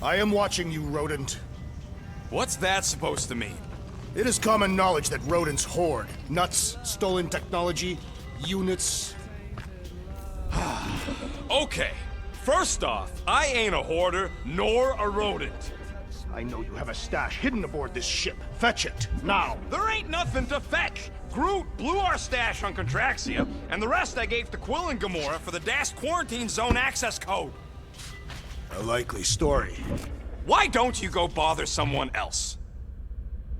I am watching you, rodent. What's that supposed to mean? It is common knowledge that rodents hoard nuts, stolen technology, units. Okay, first off, I ain't a hoarder nor a rodent. I know you have a stash hidden aboard this ship. Fetch it, now. There ain't nothing to fetch. Groot blew our stash on Contraxia, and the rest I gave to Quill and Gamora for the DAS quarantine zone access code. A likely story. Why don't you go bother someone else?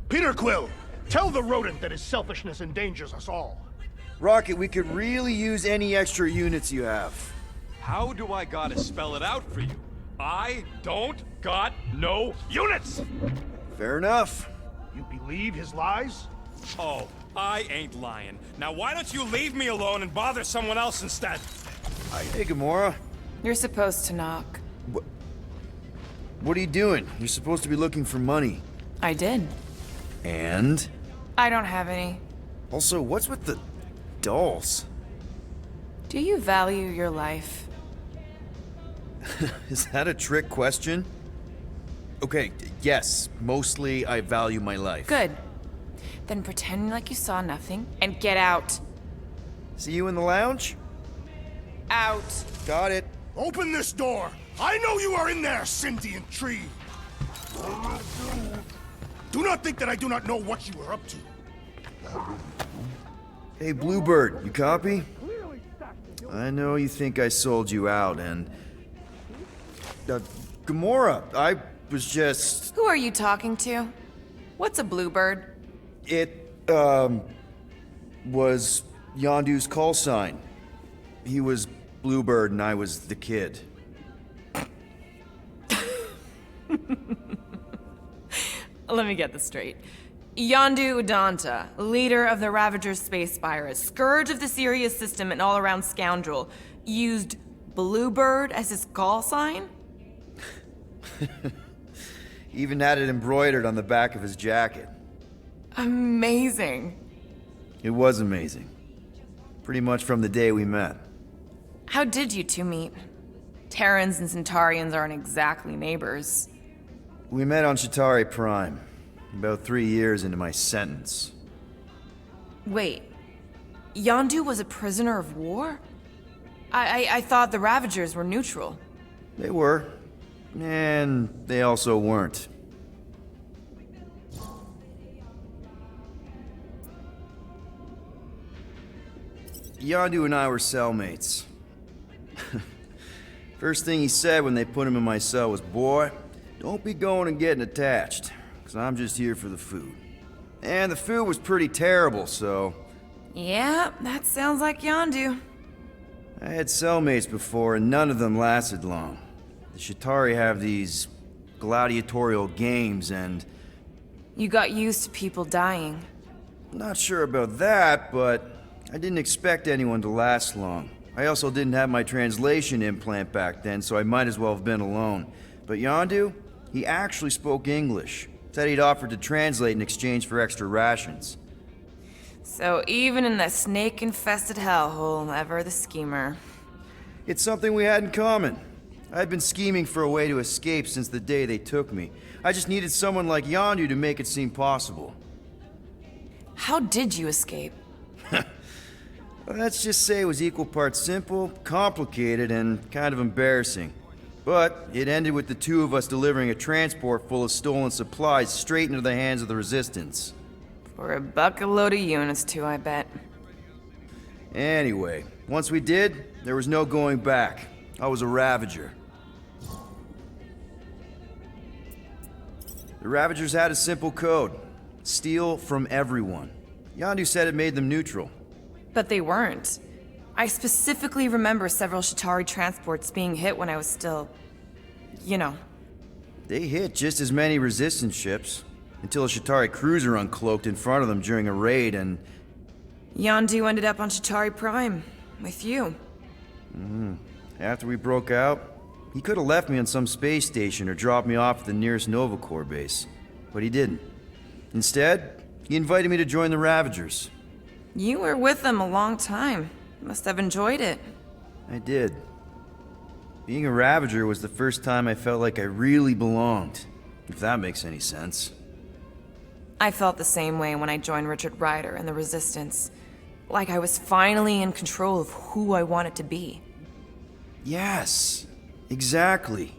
Peter Quill, tell the rodent that his selfishness endangers us all. Rocket, we could really use any extra units you have. How do I gotta spell it out for you? I don't got no units! Fair enough. You believe his lies? Oh, I ain't lying. Now why don't you leave me alone and bother someone else instead? Hey, Gamora. You're supposed to knock. What are you doing? You're supposed to be looking for money. I did. And? I don't have any. Also, what's with the dolls? Do you value your life? Is that a trick question? Okay, yes, mostly I value my life. Good. Then pretend like you saw nothing and get out. See you in the lounge? Out. Got it. Open this door! I know you are in there, sentient tree! Do not think that I do not know what you are up to. Hey, Bluebird, you copy? I know you think I sold you out, and... Gamora, I was just... Who are you talking to? What's a bluebird? It, was Yondu's call sign. He was Bluebird and I was the kid. Let me get this straight. Yondu Udanta, leader of the Ravagers space virus, scourge of the Sirius system and all-around scoundrel, used Bluebird as his call sign? He even had it embroidered on the back of his jacket. Amazing. It was amazing. Pretty much from the day we met. How did you two meet? Terrans and Centaurians aren't exactly neighbors. We met on Chitauri Prime, about 3 years into my sentence. Wait, Yondu was a prisoner of war? I thought the Ravagers were neutral. They were, and they also weren't. Yondu and I were cellmates. First thing he said when they put him in my cell was, "Boy, don't be going and getting attached, because I'm just here for the food." And the food was pretty terrible, so... Yeah, that sounds like Yondu. I had cellmates before, and none of them lasted long. The Chitauri have these gladiatorial games, and... You got used to people dying. Not sure about that, but I didn't expect anyone to last long. I also didn't have my translation implant back then, so I might as well have been alone. But Yondu, he actually spoke English. Said he'd offered to translate in exchange for extra rations. So even in that snake-infested hellhole, ever the schemer. It's something we had in common. I'd been scheming for a way to escape since the day they took me. I just needed someone like Yondu to make it seem possible. How did you escape? Let's just say it was equal parts simple, complicated, and kind of embarrassing. But it ended with the two of us delivering a transport full of stolen supplies straight into the hands of the Resistance. For a bucket load of units too, I bet. Anyway, once we did, there was no going back. I was a Ravager. The Ravagers had a simple code. Steal from everyone. Yondu said it made them neutral. But they weren't. I specifically remember several Chitauri transports being hit when I was still... you know. They hit just as many Resistance ships, until a Chitauri cruiser uncloaked in front of them during a raid and... Yondu ended up on Chitauri Prime, with you. After we broke out, he could have left me on some space station or dropped me off at the nearest Nova Corps base. But he didn't. Instead, he invited me to join the Ravagers. You were with them a long time. Must have enjoyed it. I did. Being a Ravager was the first time I felt like I really belonged, if that makes any sense. I felt the same way when I joined Richard Rider and the Resistance. Like I was finally in control of who I wanted to be. Yes, exactly.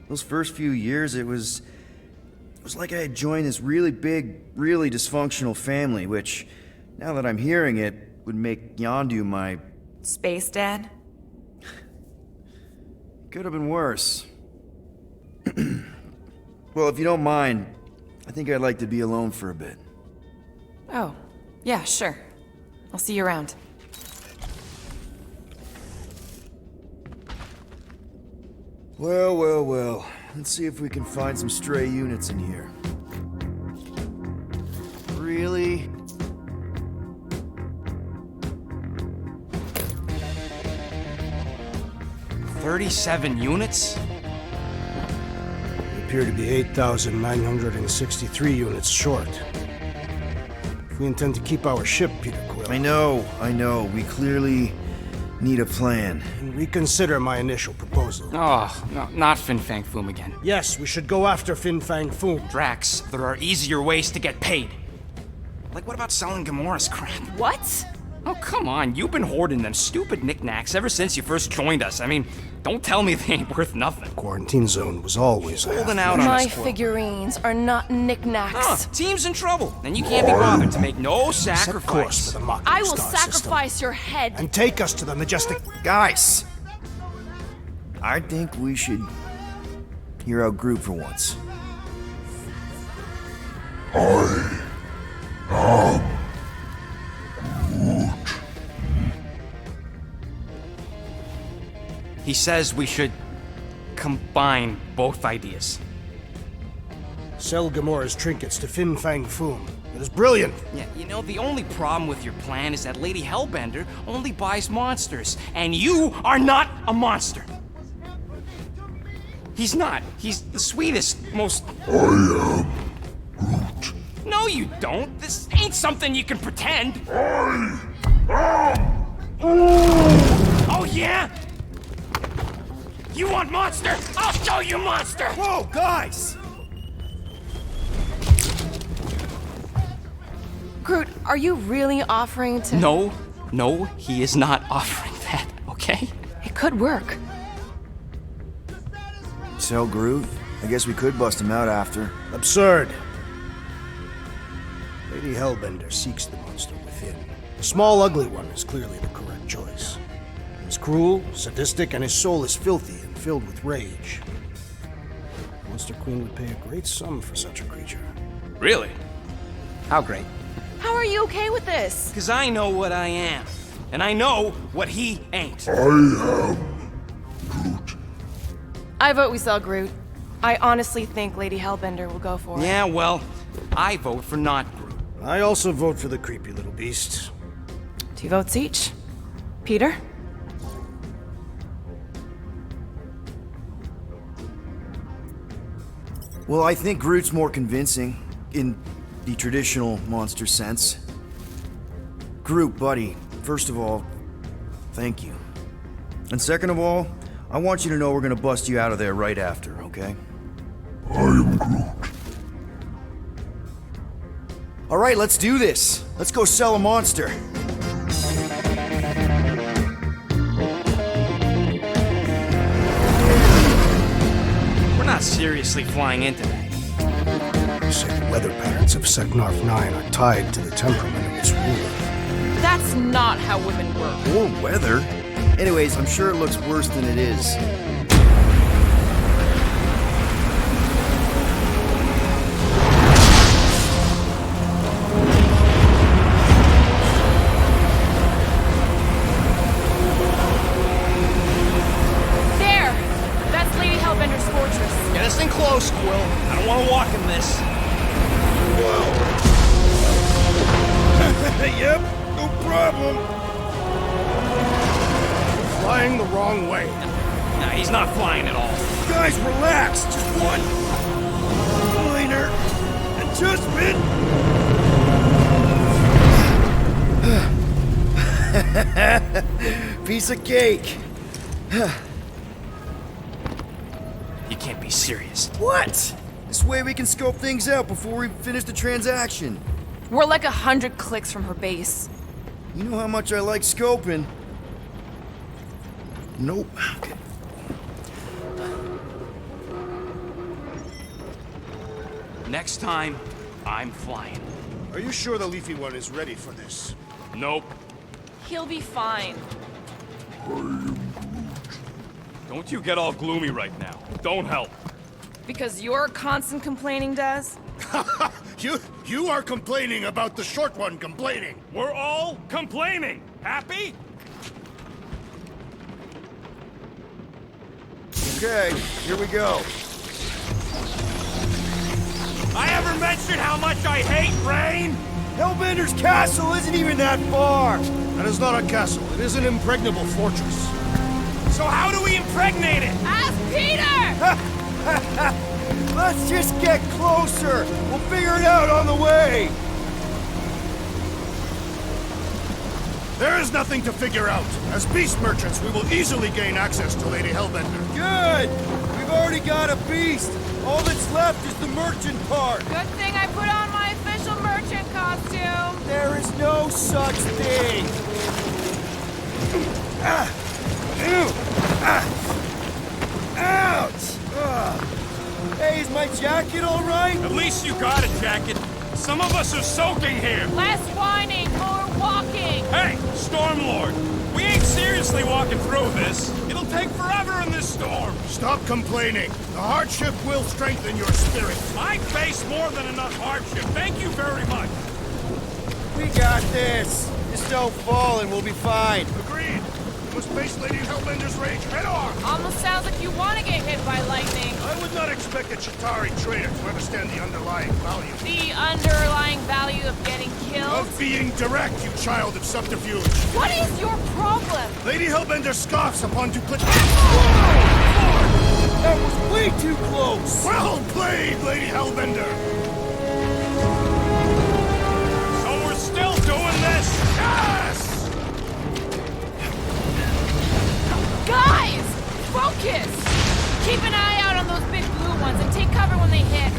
Those first few years, it was like I had joined this really big, really dysfunctional family, which, now that I'm hearing it, would make Yondu my... Space Dad? Could have been worse. Well, if you don't mind, I think I'd like to be alone for a bit. Oh, yeah, sure. I'll see you around. Well, well, well. Let's see if we can find some stray units in here. Really? $37 units? We appear to be 8,963 units short. If we intend to keep our ship, Peter Quill, I know. We clearly need a plan. and reconsider my initial proposal. Oh, no, not Fin Fang Foom again. Yes, we should go after Fin Fang Foom. Drax, there are easier ways to get paid. Like, what about selling Gamora's crap? What? Oh, come on. You've been hoarding them stupid knickknacks ever since you first joined us. I mean, don't tell me they ain't worth nothing. Quarantine zone was always a Holding half- out on My us, Quill. figurines are not knickknacks. Huh, team's in trouble, and you can't be bothered to make no Set course sacrifice. for the Mocking I will Star system, sacrifice your head. and take us to the majestic. Guys! I think we should hear out Groot for once. He says we should combine both ideas. Sell Gamora's trinkets to Fin Fang Foom. It is brilliant. Yeah, you know, the only problem with your plan is that Lady Hellbender only buys monsters, and you are not a monster. He's not. He's the sweetest, most... I am Groot. No, you don't. This ain't something you can pretend. Oh, yeah? You want monster? I'll show you monster! Whoa, guys! Groot, are you really offering to... No, he is not offering that, okay? It could work. Sell Groot? I guess we could bust him out after. Absurd. Lady Hellbender seeks the monster within. The small, ugly one is clearly the correct choice. He's cruel, sadistic, and his soul is filthy and filled with rage. Monster Queen would pay a great sum for such a creature. Really? How great. How are you okay with this? Because I know what I am, and I know what he ain't. I vote we sell Groot. I honestly think Lady Hellbender will go for it. Yeah, well, I vote for not Groot. I also vote for the creepy little beast. 2 votes each. Peter? Well, I think Groot's more convincing, in the traditional monster sense. Groot, buddy, first of all, thank you. And second of all, I want you to know we're gonna bust you out of there right after, okay? I am Groot. Alright, let's do this. Let's go sell a monster. We're not seriously flying into that. They say the weather patterns of Seknarf 9 are tied to the temperament of its ruler. That's not how women work. Or weather. Anyways, I'm sure it looks worse than it is. There! That's Lady Hellbender's fortress. Get us in close, Quill. I don't want to walk in this. Yep, no problem. Flying the wrong way. Nah, he's not flying at all. Guys, relax. Just one minor adjustment. Piece of cake. You can't be serious. What? This way we can scope things out before we finish the transaction. We're like 100 clicks from her base. You know how much I like scoping. Nope. Okay. Next time, I'm flying. Are you sure the Leafy one is ready for this? Nope. He'll be fine. Don't you get all gloomy right now. Don't help. Because you're constant complaining, Des? You are complaining about the short one complaining. We're all complaining. Happy? Okay, here we go. I ever mentioned how much I hate rain? Hellbender's castle isn't even that far. That is not a castle. It is an impregnable fortress. So how do we impregnate it? Ask Peter! Let's just get closer. We'll figure it out on the way. There is nothing to figure out. As beast merchants, we will easily gain access to Lady Hellbender. Good. We've already got a beast. All that's left is the merchant part. Good thing I put on my official merchant costume. There is no such thing. Ouch! Hey, is my jacket all right? At least you got a jacket. Some of us are soaking here. Less whining, more walking. Hey, Stormlord, we ain't seriously walking through this. It'll take forever in this storm. Stop complaining. The hardship will strengthen your spirit. I face more than enough hardship. Thank you very much. We got this. Just don't fall and we'll be fine. Agreed. We must face Lady Hellbender's rage head on. Almost sounds like you want to get hit by lightning. I would not expect a Chitauri trader to understand the underlying value. The underlying value of getting killed? Of being direct, you child of subterfuge. What is your problem? Lady Hellbender scoffs upon duplicity. That was way too close. Well played, Lady Hellbender. So we're still doing this? Yes! Guys! Focus! Keep an eye out on those big blue ones and take cover when they hit.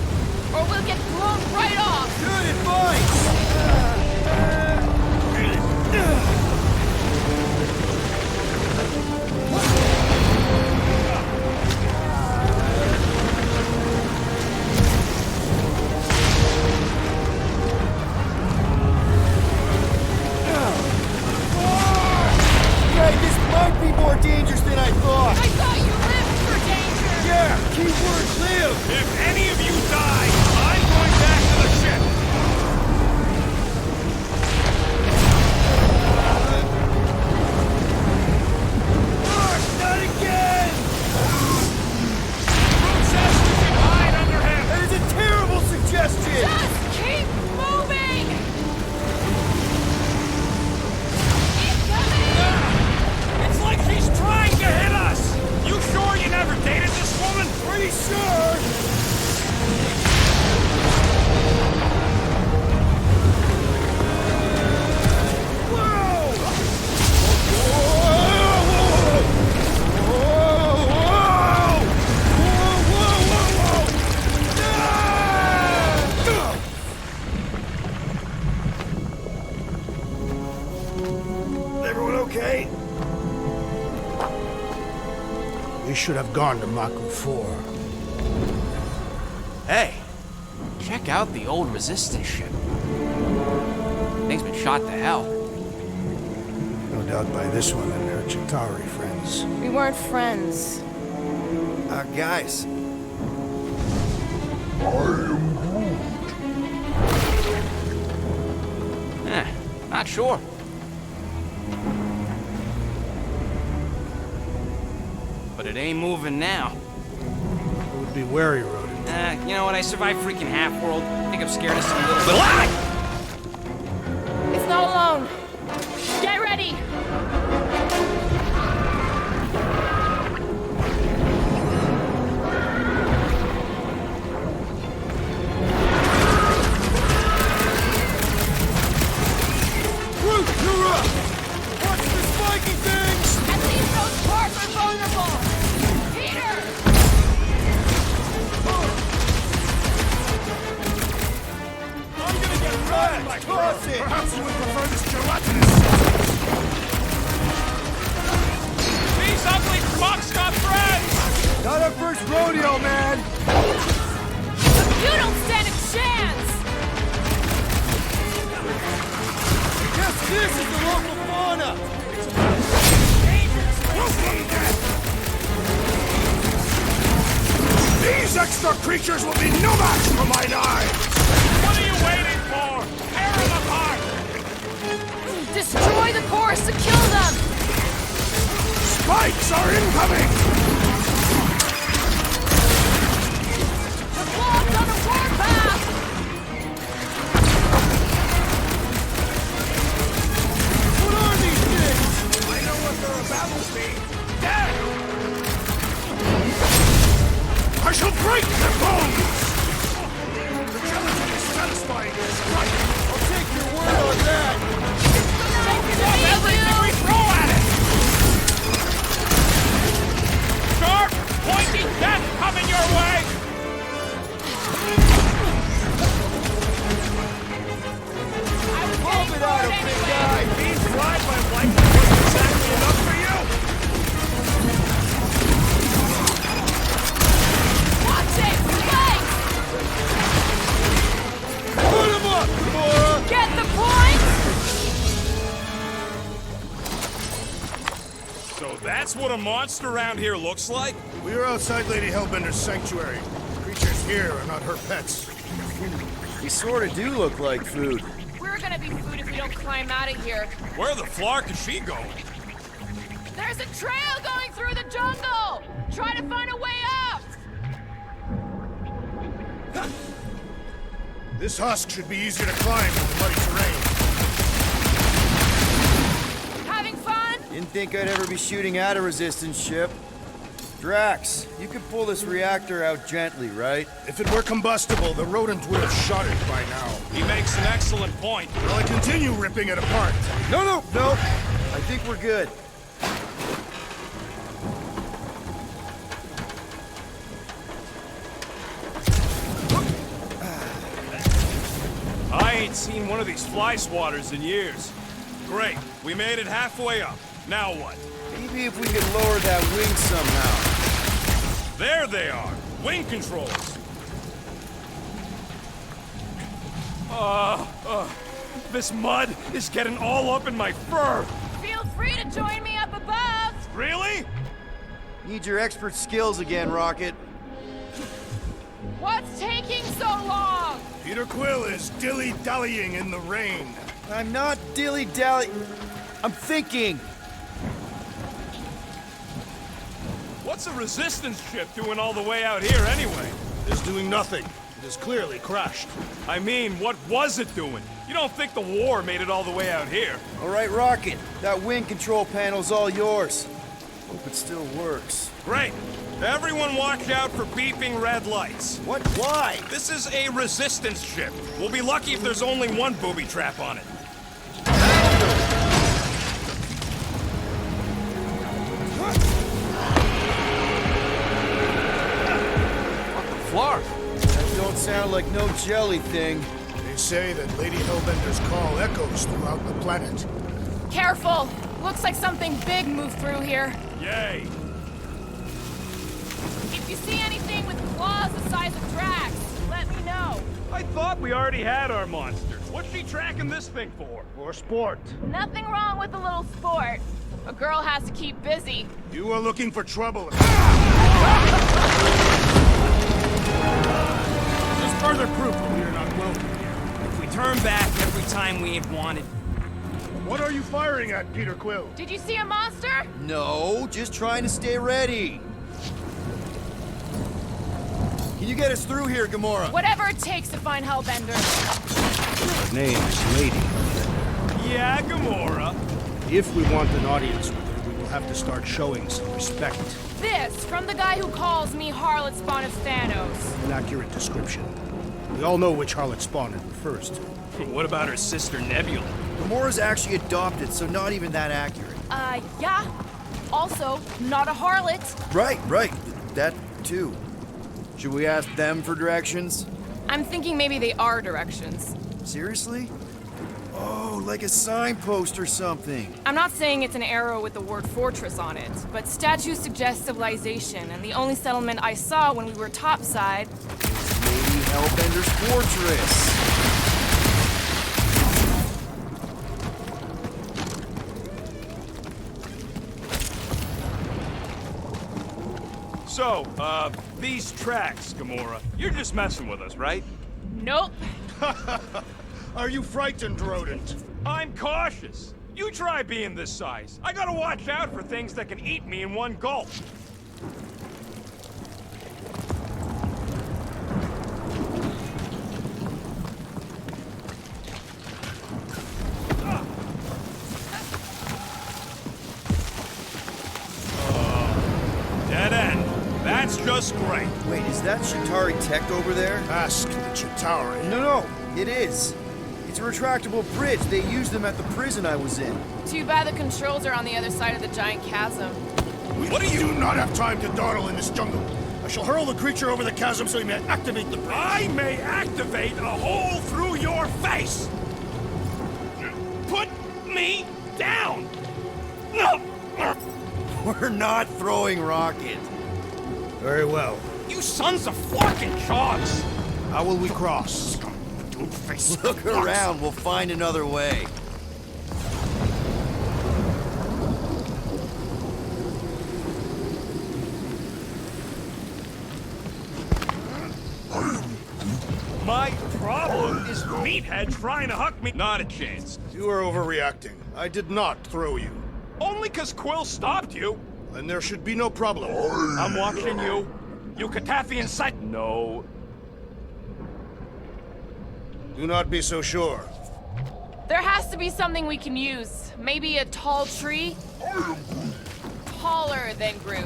Or we'll get blown right off. Good advice. Okay, this might be more dangerous than I thought. I thought you lived for danger. Yeah, keyword live. If any of you die, I'm going back to the ship. Not again. Groot says we can hide under him. That is a terrible suggestion. Just keep moving! Keep coming! It's like she's trying to hit us. You sure you never dated this woman? Pretty sure. Everyone okay? We should have gone to Maku 4. Hey, check out the old Resistance ship. Thing's been shot to hell. No doubt by this one and her Chitauri friends. We weren't friends. Guys. Not sure. But it ain't moving now. It would be wary, Rodent. You know what? I survived freaking Half-World. I think I'm scared of some little... It's not alone. Get ready! Groot, you're up! Watch the spiky things! At least those parts are vulnerable! Peter! Monk's got friends! Not our first rodeo, man! You don't stand a chance! Yes, this is the local fauna! These extra creatures will be no match for my knives! What are you waiting for? Tear them apart! Destroy the course to kill them! Spikes are incoming! We're blocked on the warpath! What are these things? I know what they're about to be. Dead! I shall break their bones! The gelatin is satisfying this right. I'll take your word on that! Everything we throw at it! Sharp, pointing death coming your way! Hold it out, big guy! These drive my life wasn't exactly enough for you! Watch it! Spike! Put him up, Gamora! Get the point? So that's what a monster around here looks like? We are outside Lady Hellbender's sanctuary. Creatures here are not her pets. They sort of do look like food. We're gonna be food if we don't climb out of here. Where the flark is she going? There's a trail going through the jungle! Try to find a way out! This husk should be easier to climb in the muddy terrain. Having fun? Didn't think I'd ever be shooting at a resistance ship. Drax, you could pull this reactor out gently, right? If it were combustible, the rodent would have shot it by now. He makes an excellent point. Will I continue ripping it apart? No. I think we're good. I ain't seen one of these fly swatters in years. Great, we made it halfway up. Now what? Maybe if we could lower that wing somehow. There they are! Wing controls! This mud is getting all up in my fur! Feel free to join me up above! Really? Need your expert skills again, Rocket. What's taking so long? Peter Quill is dilly-dallying in the rain. I'm not dilly-dally. I'm thinking. What's a resistance ship doing all the way out here anyway? It is doing nothing. It is clearly crashed. I mean, what was it doing? You don't think the war made it all the way out here? All right, Rocket. That wing control panel's all yours. Hope it still works. Great. Everyone watch out for beeping red lights. What? Why? This is a resistance ship. We'll be lucky if there's only one booby trap on it. Flark. That don't sound like no jelly thing. They say that Lady Hellbender's call echoes throughout the planet. Careful! Looks like something big moved through here. Yay. If you see anything with claws the size of Drax, let me know. I thought we already had our monsters. What's she tracking this thing for? For sport. Nothing wrong with a little sport. A girl has to keep busy. You are looking for trouble. Just further proof that we are not welcome here. If we turn back every time we ain't wanted. What are you firing at, Peter Quill? Did you see a monster? No, just trying to stay ready. Can you get us through here, Gamora? Whatever it takes to find Hellbender. Her name is Lady. Yeah, Gamora. If we want an audience with her, we will have to start showing some respect. This from the guy who calls me Harlot Spawn of Thanos. An accurate description. We all know which harlot spawn it refers to. What about her sister Nebula? Gamora's actually adopted, so not even that accurate. Yeah. Also, not a harlot. Right. That too. Should we ask them for directions? I'm thinking maybe they are directions. Seriously? Oh, like a signpost or something. I'm not saying it's an arrow with the word fortress on it, but statues suggest civilization, and the only settlement I saw when we were topside. Maybe Hellbender's fortress. So, these tracks, Gamora, you're just messing with us, right? Nope. Are you frightened, rodent? I'm cautious. You try being this size. I gotta watch out for things that can eat me in one gulp. Dead end. That's just great. Wait, is that Chitauri tech over there? Ask the Chitauri. No, it is. It's a retractable bridge. They used them at the prison I was in. Too bad the controls are on the other side of the giant chasm. What do not have time to dawdle in this jungle. I shall hurl the creature over the chasm so he may activate the bridge. I may activate a hole through your face. Put me down. We're not throwing rockets. Very well. You sons of fucking chogs. How will we cross? Doofus. Look around. We'll find another way. My problem is Meathead trying to huck me. Not a chance. You are overreacting. I did not throw you. Only 'cause Quill stopped you. Then there should be no problem. I'm watching you. You Katafian sight. No. Do not be so sure. There has to be something we can use. Maybe a tall tree? Taller than Groot.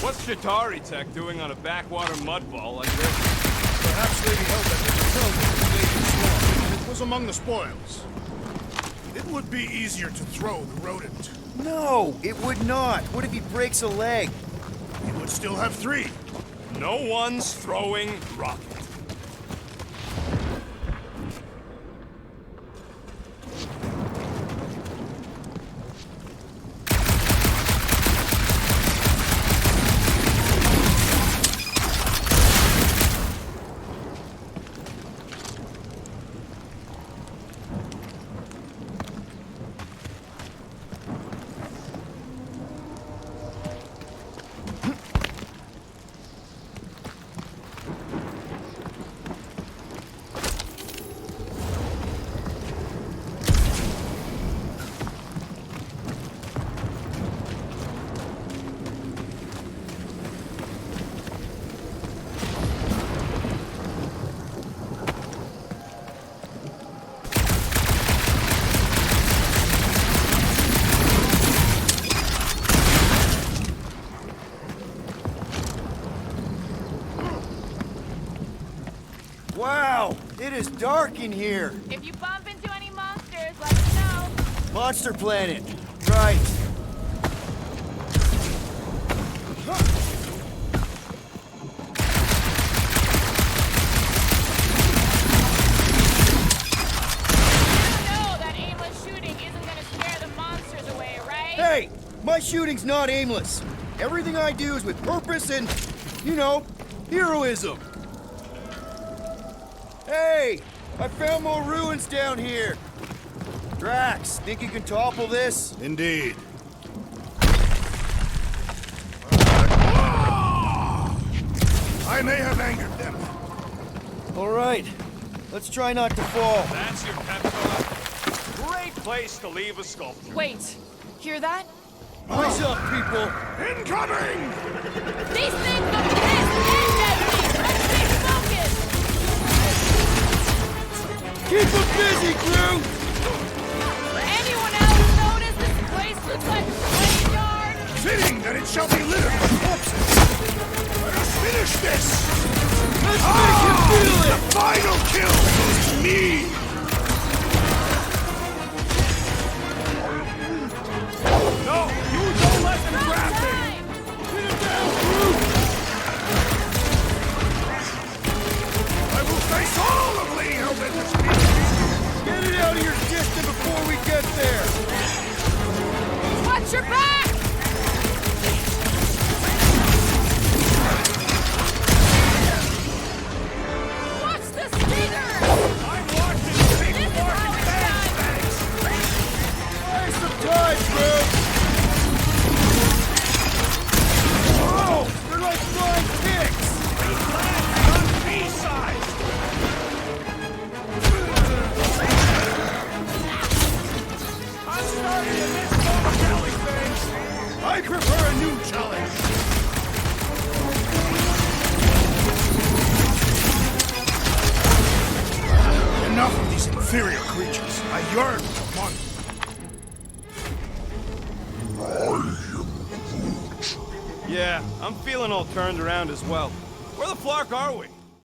What's Chitauri Tech doing on a backwater mud ball like this? Perhaps Lady Hellbender returned with the baby swarm. It was among the spoils. It would be easier to throw the rodent. No, it would not. What if he breaks a leg? He would still have 3. No one's throwing rocket. Wow, it is dark in here. If you bump into any monsters, let me know. Monster Planet. Right. No, that aimless shooting isn't gonna scare the monsters away, right? Hey, my shooting's not aimless. Everything I do is with purpose and, you know, heroism. Hey, I found more ruins down here. Drax, think you can topple this? Indeed. I may have angered them. All right, let's try not to fall. That's your pep talk. Great place to leave a sculpture. Wait, hear that? Eyes up, people. Incoming! These things look pissed and deadly! Let's stay focused! Keep them busy, crew! Anyone else notice this place looks like a graveyard? Fitting that it shall be littered with corpses. Let us finish this! Let's make him feel it! The final kill goes to me! No, you don't let them grab me! Time! Hit him down, crew! I will face all of Lady Hellbender! out of your system before we get there! Watch your back! Watch the speeder! I'm watching the big This is how fucking it's bang, done. thanks! Buy some time, bro! Oh! They're like flying pigs! On B-side! I'm starting to miss those jellyfish! I prefer a new challenge! Enough of these inferior creatures. I yearn for one. Yeah, I'm feeling all turned around as well. Where the flark are we?